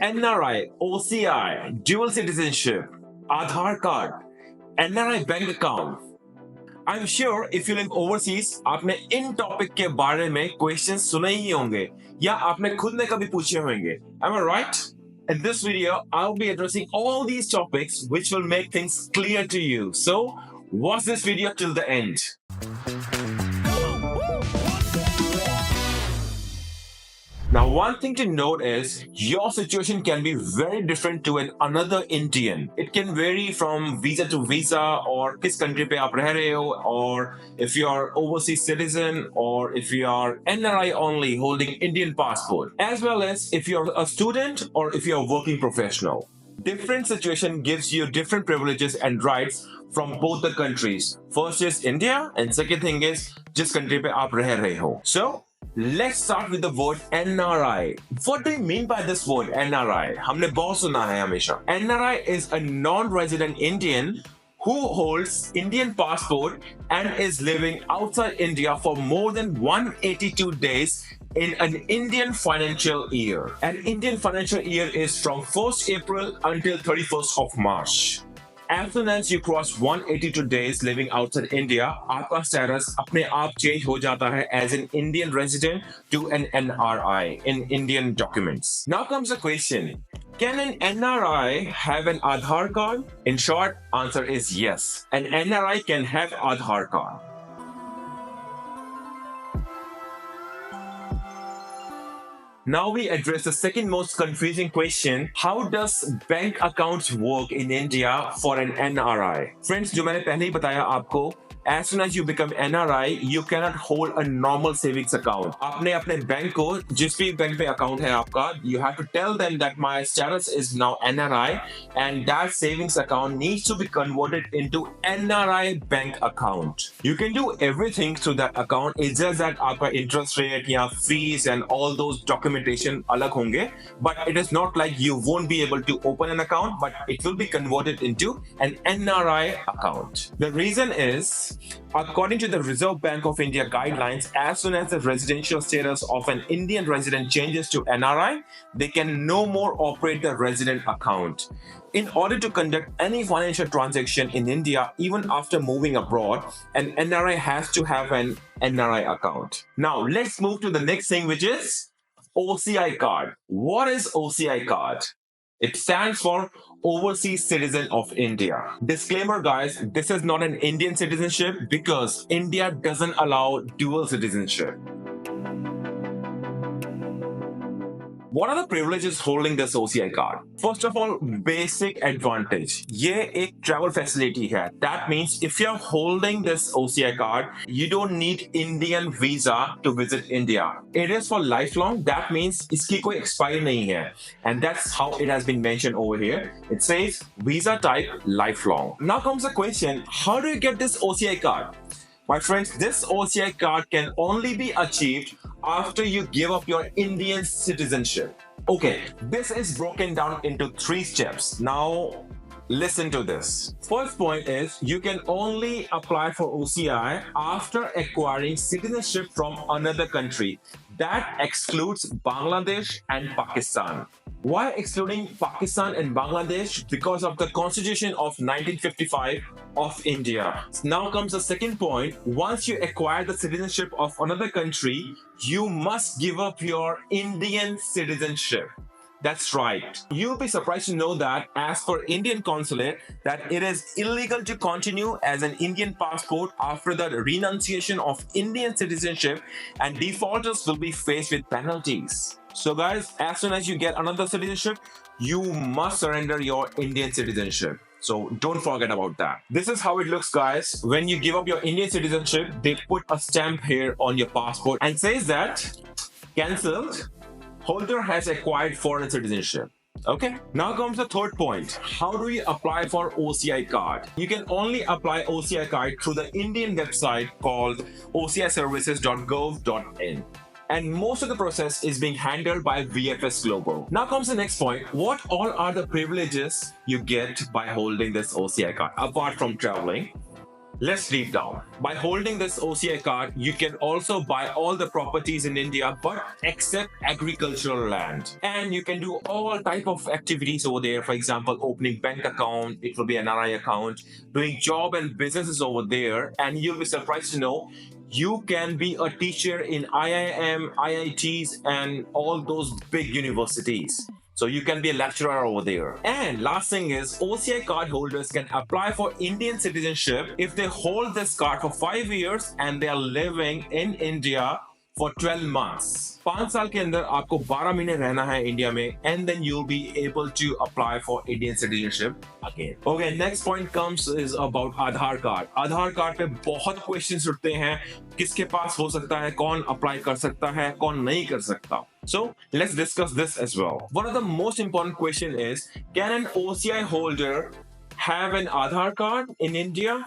NRI, OCI, dual citizenship, AADHAAR Card, NRI bank account. I'm sure if you live overseas, आपने इन topic के बारे में questions सुने ही होंगे या आपने खुद ने कभी पूछे होंगे. Am I right? In this video, I'll be addressing all these topics which will make things clear to you. So, watch this video till the end. Now, one thing to note is your situation can be very different to another Indian. It can vary from visa to visa, or किस country पे आप रह रहे हो, or if you are overseas citizen, or if you are NRI only holding Indian passport, as well as if you are a student or if you are a working professional. Different situation gives you different privileges and rights from both the countries. First is India, and second thing is जिस country पे आप रह रहे हो. So, let's start with the word NRI. What do you mean by this word NRI? हमने बहुत सुना है हमेशा. NRI is a non-resident Indian who holds Indian passport and is living outside India for more than 182 days in an Indian financial year. An Indian financial year is from 1st April until 31st of March. As soon as you cross 182 days living outside India, आपका status अपने आप change हो जाता है as an Indian resident to an NRI in Indian documents. Now comes the question, can an NRI have an AADHAAR card? In short, answer is yes. An NRI can have AADHAAR card. Now we address the second most confusing question. How does bank accounts work in India for an NRI? Friends, जो मैंने पहले ही बताया आपको, as soon as you become NRI, you cannot hold a normal savings account. आपने अपने bank को, जिस भी बैंक पे account है आपका, you have to tell them that my status is now NRI and that savings account needs to be converted into NRI bank account. You can do everything through that account. It's just that आपका interest rate या fees and all those documentation अलग होंगे, but it is not like you won't be able to open an account, but it will be converted into an NRI account. The reason is, according to the Reserve Bank of India guidelines, as soon as the residential status of an Indian resident changes to NRI, they can no more operate the resident account. In order to conduct any financial transaction in India, even after moving abroad, an NRI has to have an NRI account. Now, let's move to the next thing, which is OCI Card. What is OCI Card? It stands for Overseas Citizen of India. Disclaimer guys, this is not an Indian citizenship because India doesn't allow dual citizenship. What are the privileges holding this OCI card? First of all, basic advantage. ये एक travel facility है. That means if you're holding this OCI card, you don't need Indian visa to visit India. It is for lifelong. That means इसकी कोई expire नहीं है. And that's how it has been mentioned over here. It says visa type lifelong. Now comes the question, how do you get this OCI card? My friends, this OCI card can only be achieved after you give up your Indian citizenship. Okay, this is broken down into 3 steps. Now, listen to this. First point is you can only apply for OCI after acquiring citizenship from another country. That excludes Bangladesh and Pakistan. Why excluding Pakistan and Bangladesh? Because of the Constitution of 1955 of India. Now comes the second point. Once you acquire the citizenship of another country, you must give up your Indian citizenship. That's right. You'll be surprised to know that as per Indian consulate, that it is illegal to continue as an Indian passport after the renunciation of Indian citizenship, and defaulters will be faced with penalties. So guys, as soon as you get another citizenship, you must surrender your Indian citizenship. So don't forget about that. This is how it looks, guys. When you give up your Indian citizenship, they put a stamp here on your passport and says that cancelled. Holder has acquired foreign citizenship. Okay, now comes the third point. How do you apply for OCI card? You can only apply OCI card through the Indian website called ociservices.gov.in. And most of the process is being handled by VFS Global. Now comes the next point. What all are the privileges you get by holding this OCI card apart from traveling? Let's deep down. By holding this OCI card, you can also buy all the properties in India, but except agricultural land. And you can do all type of activities over there. For example, opening bank account, it will be an NRI account, doing job and businesses over there. And you'll be surprised to know you can be a teacher in IIM, IITs, and all those big universities. So you can be a lecturer over there. And last thing is, OCI card holders can apply for Indian citizenship if they hold this card for 5 years and they are living in India for 12 months. 5 साल के अंदर आपको 12 महीने रहना है India में, and then you'll be able to apply for Indian citizenship again. Okay, next point comes is about Aadhaar card. Aadhaar card पे बहुत क्वेश्चंस उठते हैं, किसके पास हो सकता है, कौन अप्लाई कर सकता है, कौन नहीं कर सकता. So let's discuss this as well. One of the most important question is, can an OCI holder have an Aadhaar card in India?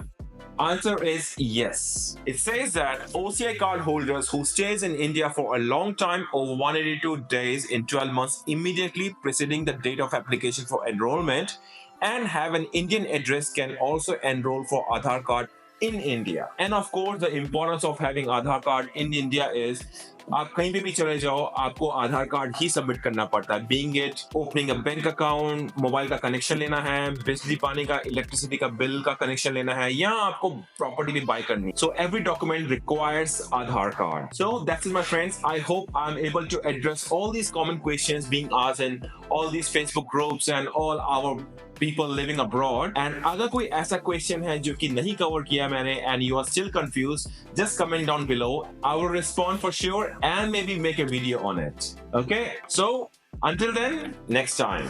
Answer is yes. It says that OCI card holders who stays in India for a long time, over 182 days in 12 months immediately preceding the date of application for enrollment, and have an Indian address can also enroll for Aadhaar card in India. And of course, the importance of having Aadhaar card in India is, आप कहीं पे भी चले जाओ, आपको आधार card ही submit करना पड़ता है. Being it opening a bank account, mobile का कनेक्शन लेना है, बिजली पानी का, इलेक्ट्रिसिटी का बिल का कनेक्शन लेना है, या आपको प्रॉपर्टी भी बाय करनी. So every document requires Aadhaar card. So that's it, my friends. I hope I'm able to address all these common questions being asked in all these Facebook groups and all our people living abroad. And अगर कोई ऐसा question है जो कि नहीं cover किया मैंने and you are still confused, just comment down below. I will respond for sure and maybe make a video on it. Okay, so until then, next time.